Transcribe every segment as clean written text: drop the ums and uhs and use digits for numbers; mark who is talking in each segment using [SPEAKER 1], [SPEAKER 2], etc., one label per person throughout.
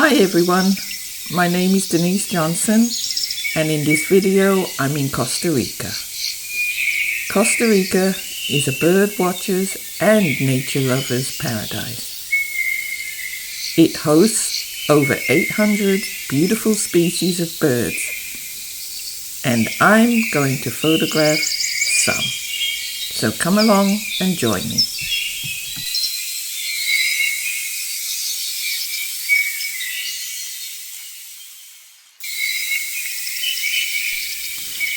[SPEAKER 1] Hi everyone, my name is Denise Johnson and in this video I'm in Costa Rica. Costa Rica is a bird watcher's and nature lover's paradise. It hosts over 800 beautiful species of birds and I'm going to photograph some. So come along and join me.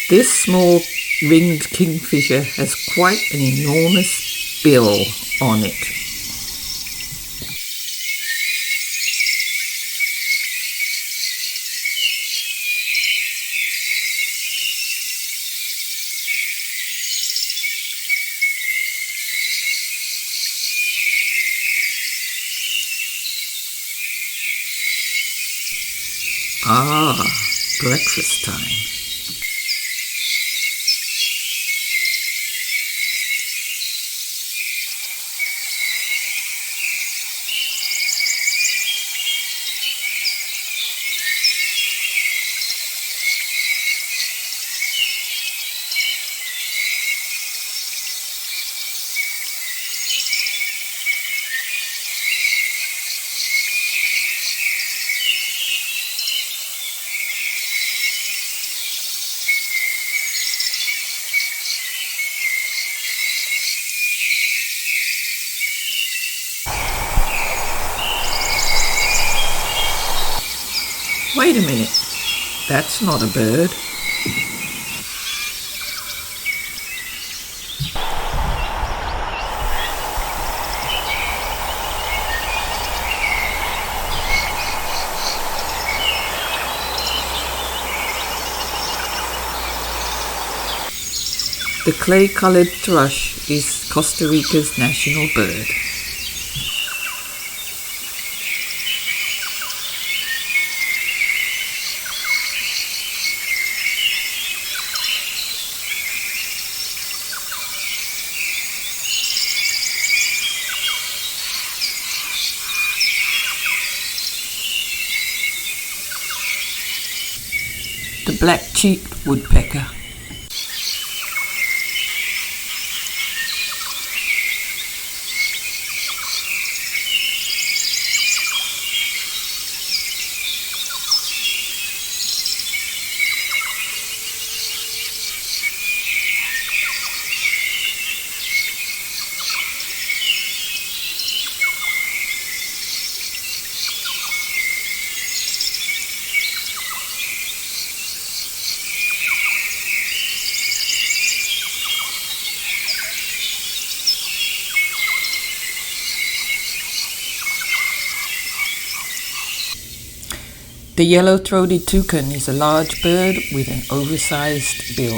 [SPEAKER 1] This small ringed kingfisher has quite an enormous bill on it. Breakfast time. Wait a minute, that's not a bird. The clay-colored thrush is Costa Rica's national bird. The black-cheeked woodpecker. The yellow-throated toucan is a large bird with an oversized bill.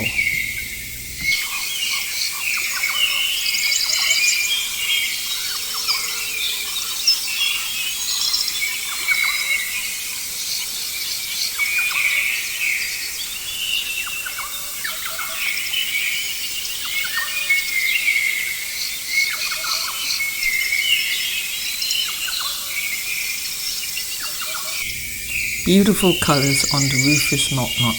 [SPEAKER 1] Beautiful colors on the rufous knot-knot.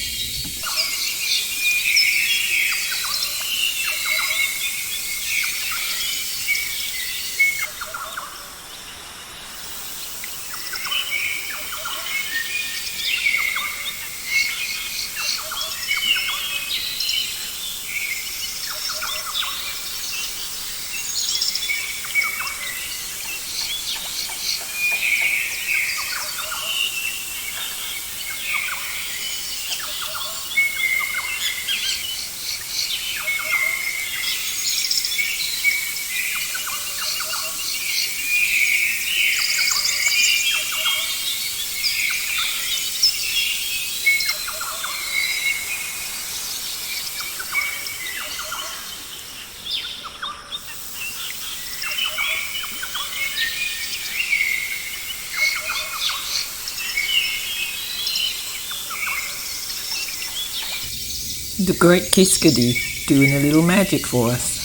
[SPEAKER 1] The great Kiskadee doing a little magic for us.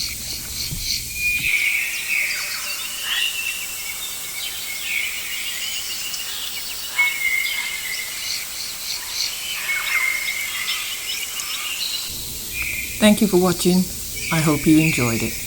[SPEAKER 1] Thank you for watching. I hope you enjoyed it.